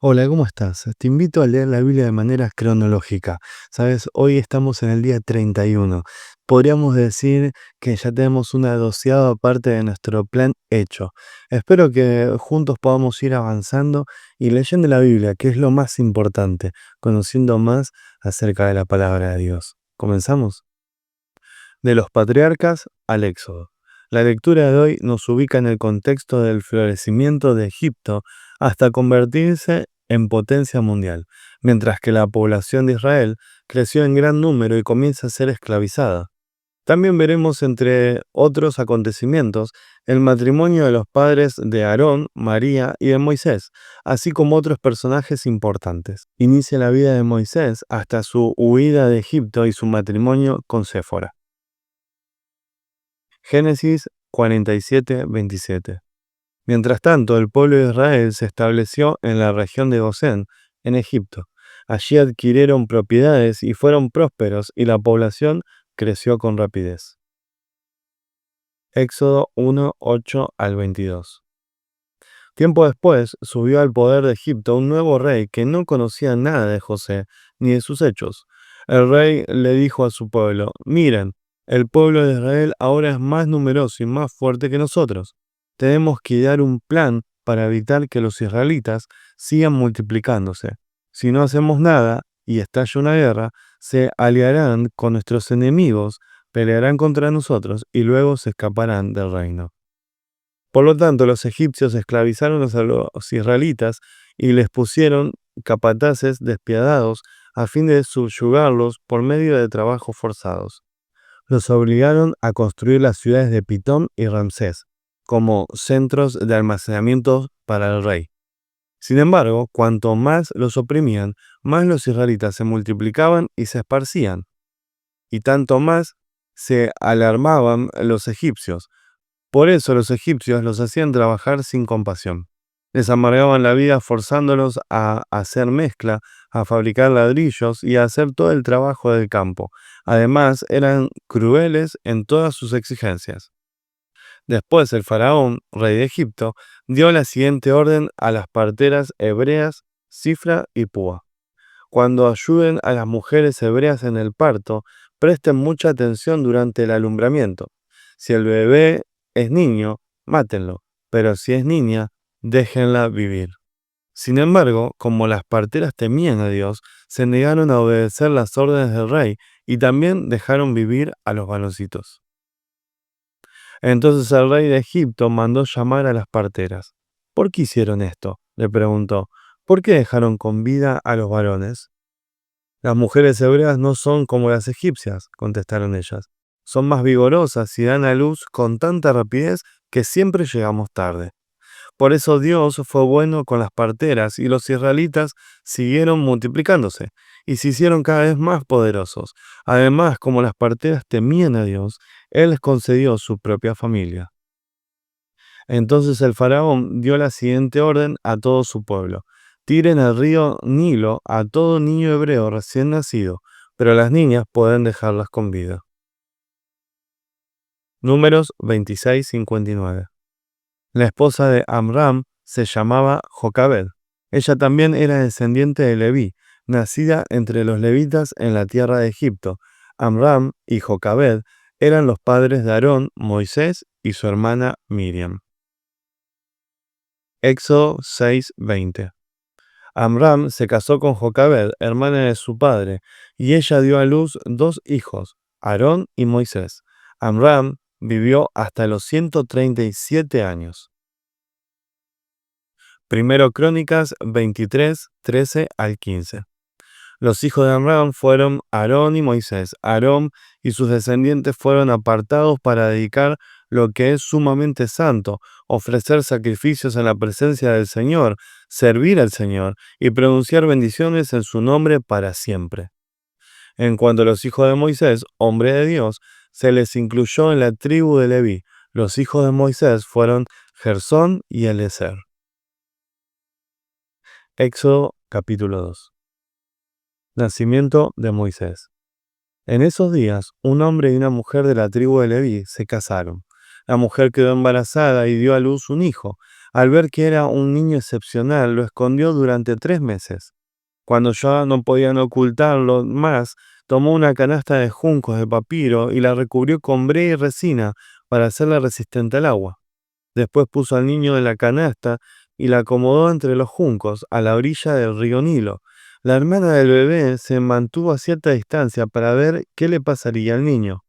Hola, ¿cómo estás? Te invito a leer la Biblia de manera cronológica. Sabes, hoy estamos en el día 31. Podríamos decir que ya tenemos una doceava parte de nuestro plan hecho. Espero que juntos podamos ir avanzando y leyendo la Biblia, que es lo más importante, conociendo más acerca de la palabra de Dios. ¿Comenzamos? De los patriarcas al Éxodo. La lectura de hoy nos ubica en el contexto del florecimiento de Egipto hasta convertirse en potencia mundial, mientras que la población de Israel creció en gran número y comienza a ser esclavizada. También veremos, entre otros acontecimientos, el matrimonio de los padres de Aarón, María y de Moisés, así como otros personajes importantes. Inicia la vida de Moisés hasta su huida de Egipto y su matrimonio con Séfora. Génesis 47:27. Mientras tanto, el pueblo de Israel se estableció en la región de Gosén, en Egipto. Allí adquirieron propiedades y fueron prósperos, y la población creció con rapidez. Éxodo 1:8 al 22. Tiempo después subió al poder de Egipto un nuevo rey que no conocía nada de José ni de sus hechos. El rey le dijo a su pueblo: Miren, el pueblo de Israel ahora es más numeroso y más fuerte que nosotros. Tenemos que idear un plan para evitar que los israelitas sigan multiplicándose. Si no hacemos nada y estalla una guerra, se aliarán con nuestros enemigos, pelearán contra nosotros y luego se escaparán del reino. Por lo tanto, los egipcios esclavizaron a los israelitas y les pusieron capataces despiadados a fin de subyugarlos por medio de trabajos forzados. Los obligaron a construir las ciudades de Pitón y Ramsés como centros de almacenamiento para el rey. Sin embargo, cuanto más los oprimían, más los israelitas se multiplicaban y se esparcían, y tanto más se alarmaban los egipcios. Por eso los egipcios los hacían trabajar sin compasión. Les amargaban la vida forzándolos a hacer mezcla, a fabricar ladrillos y a hacer todo el trabajo del campo. Además, eran crueles en todas sus exigencias. Después el faraón, rey de Egipto, dio la siguiente orden a las parteras hebreas, Sifra y Púa. Cuando ayuden a las mujeres hebreas en el parto, presten mucha atención durante el alumbramiento. Si el bebé es niño, mátenlo, pero si es niña, déjenla vivir. Sin embargo, como las parteras temían a Dios, se negaron a obedecer las órdenes del rey y también dejaron vivir a los varoncitos. Entonces el rey de Egipto mandó llamar a las parteras. ¿Por qué hicieron esto?, le preguntó. ¿Por qué dejaron con vida a los varones? Las mujeres hebreas no son como las egipcias, contestaron ellas. Son más vigorosas y dan a luz con tanta rapidez que siempre llegamos tarde. Por eso Dios fue bueno con las parteras y los israelitas siguieron multiplicándose y se hicieron cada vez más poderosos. Además, como las parteras temían a Dios, Él les concedió su propia familia. Entonces el faraón dio la siguiente orden a todo su pueblo: tiren al río Nilo a todo niño hebreo recién nacido, pero las niñas pueden dejarlas con vida. Números 26:59. La esposa de Amram se llamaba Jocabed. Ella también era descendiente de Leví, nacida entre los levitas en la tierra de Egipto. Amram y Jocabed eran los padres de Aarón, Moisés y su hermana Miriam. Éxodo 6:20. Amram se casó con Jocabed, hermana de su padre, y ella dio a luz dos hijos, Aarón y Moisés. Amram vivió hasta los 137 años. Primero Crónicas 23, 13 al 15. Los hijos de Amram fueron Aarón y Moisés. Aarón y sus descendientes fueron apartados para dedicar lo que es sumamente santo, ofrecer sacrificios en la presencia del Señor, servir al Señor y pronunciar bendiciones en su nombre para siempre. En cuanto a los hijos de Moisés, hombre de Dios, se les incluyó en la tribu de Leví. Los hijos de Moisés fueron Gersón y Eliezer. Éxodo capítulo 2. Nacimiento de Moisés. En esos días, un hombre y una mujer de la tribu de Leví se casaron. La mujer quedó embarazada y dio a luz un hijo. Al ver que era un niño excepcional, lo escondió durante 3 meses. Cuando ya no podían ocultarlo más, tomó una canasta de juncos de papiro y la recubrió con brea y resina para hacerla resistente al agua. Después puso al niño en la canasta y la acomodó entre los juncos, a la orilla del río Nilo. La hermana del bebé se mantuvo a cierta distancia para ver qué le pasaría al niño.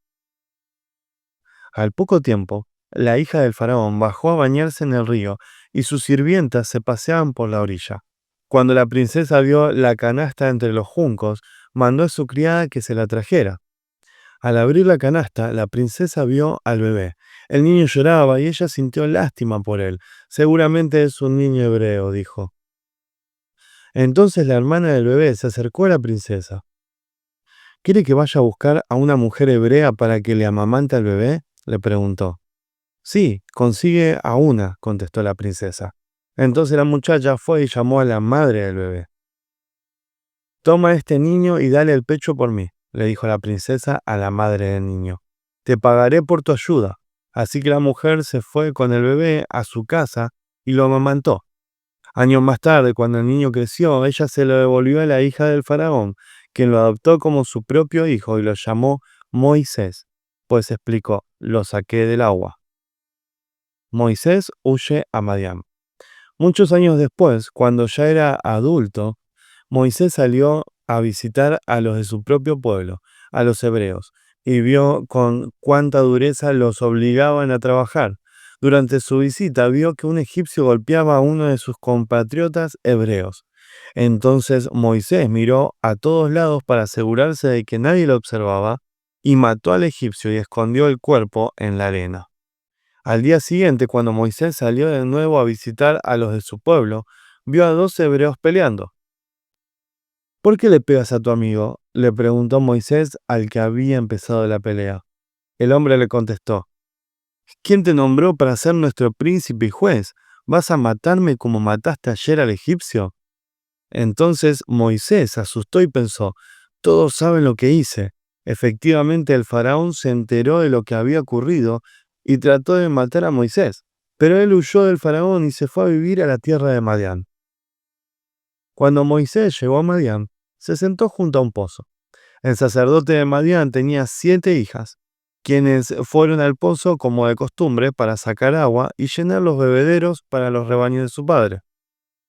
Al poco tiempo, la hija del faraón bajó a bañarse en el río y sus sirvientas se paseaban por la orilla. Cuando la princesa vio la canasta entre los juncos, mandó a su criada que se la trajera. Al abrir la canasta, la princesa vio al bebé. El niño lloraba y ella sintió lástima por él. Seguramente es un niño hebreo, dijo. Entonces la hermana del bebé se acercó a la princesa. ¿Quiere que vaya a buscar a una mujer hebrea para que le amamante al bebé? Le preguntó. Sí, consigue a una, contestó la princesa. Entonces la muchacha fue y llamó a la madre del bebé. Toma este niño y dale el pecho por mí, le dijo la princesa a la madre del niño. Te pagaré por tu ayuda. Así que la mujer se fue con el bebé a su casa y lo amamantó. Años más tarde, cuando el niño creció, ella se lo devolvió a la hija del faraón, quien lo adoptó como su propio hijo y lo llamó Moisés, pues explicó, lo saqué del agua. Moisés huye a Madián. Muchos años después, cuando ya era adulto, Moisés salió a visitar a los de su propio pueblo, a los hebreos, y vio con cuánta dureza los obligaban a trabajar. Durante su visita vio que un egipcio golpeaba a uno de sus compatriotas hebreos. Entonces Moisés miró a todos lados para asegurarse de que nadie lo observaba, y mató al egipcio y escondió el cuerpo en la arena. Al día siguiente, cuando Moisés salió de nuevo a visitar a los de su pueblo, vio a 2 hebreos peleando. ¿Por qué le pegas a tu amigo?, le preguntó Moisés al que había empezado la pelea. El hombre le contestó, ¿quién te nombró para ser nuestro príncipe y juez? ¿Vas a matarme como mataste ayer al egipcio? Entonces Moisés se asustó y pensó, todos saben lo que hice. Efectivamente, el faraón se enteró de lo que había ocurrido y trató de matar a Moisés, pero él huyó del faraón y se fue a vivir a la tierra de Madián. Cuando Moisés llegó a Madián, se sentó junto a un pozo. El sacerdote de Madián tenía 7 hijas, quienes fueron al pozo como de costumbre para sacar agua y llenar los bebederos para los rebaños de su padre.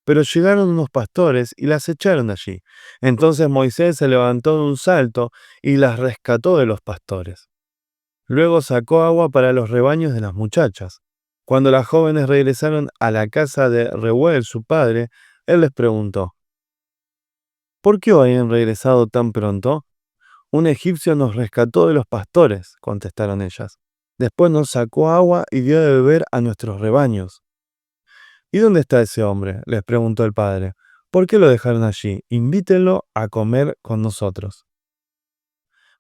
Pero llegaron unos pastores y las echaron allí. Entonces Moisés se levantó de un salto y las rescató de los pastores. Luego sacó agua para los rebaños de las muchachas. Cuando las jóvenes regresaron a la casa de Reuel, su padre, él les preguntó, ¿por qué hoy han regresado tan pronto? Un egipcio nos rescató de los pastores, contestaron ellas. Después nos sacó agua y dio de beber a nuestros rebaños. ¿Y dónde está ese hombre?, les preguntó el padre. ¿Por qué lo dejaron allí? Invítenlo a comer con nosotros.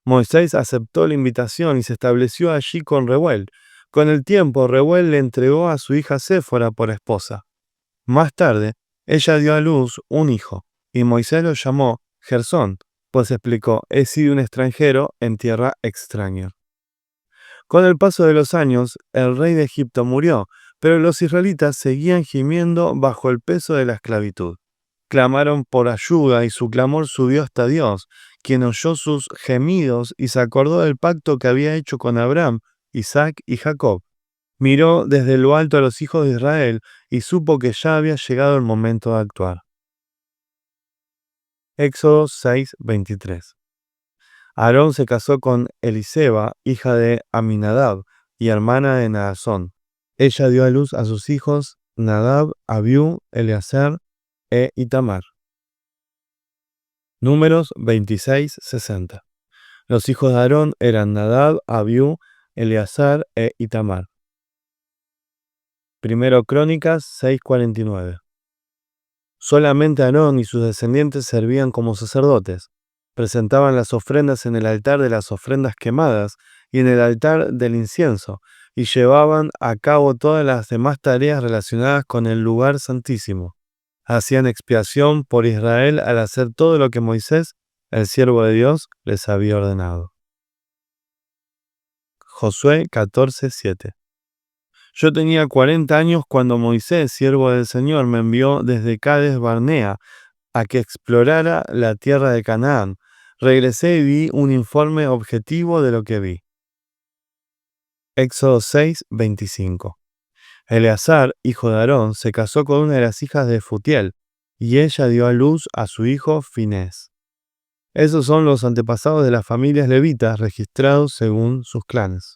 Moisés aceptó la invitación y se estableció allí con Reuel. Con el tiempo, Reuel le entregó a su hija Séfora por esposa. Más tarde, ella dio a luz un hijo, y Moisés lo llamó Gersón, pues explicó, he sido un extranjero en tierra extraña. Con el paso de los años, el rey de Egipto murió, pero los israelitas seguían gimiendo bajo el peso de la esclavitud. Clamaron por ayuda y su clamor subió hasta Dios, quien oyó sus gemidos y se acordó del pacto que había hecho con Abraham, Isaac y Jacob. Miró desde lo alto a los hijos de Israel y supo que ya había llegado el momento de actuar. Éxodo 6:23. Aarón se casó con Eliseba, hija de Aminadab y hermana de Naasón. Ella dio a luz a sus hijos Nadab, Abiú, Eleazar e Itamar. Números 26:60. Los hijos de Aarón eran Nadab, Abiú, Eleazar e Itamar. Primero Crónicas 6:49. Solamente Aarón y sus descendientes servían como sacerdotes. Presentaban las ofrendas en el altar de las ofrendas quemadas y en el altar del incienso, y llevaban a cabo todas las demás tareas relacionadas con el lugar santísimo. Hacían expiación por Israel al hacer todo lo que Moisés, el siervo de Dios, les había ordenado. Josué 14:7. Yo tenía 40 años cuando Moisés, siervo del Señor, me envió desde Cades Barnea a que explorara la tierra de Canaán. Regresé y vi un informe objetivo de lo que vi. Éxodo 6:25. Eleazar, hijo de Aarón, se casó con una de las hijas de Futiel, y ella dio a luz a su hijo Finés. Esos son los antepasados de las familias levitas registrados según sus clanes.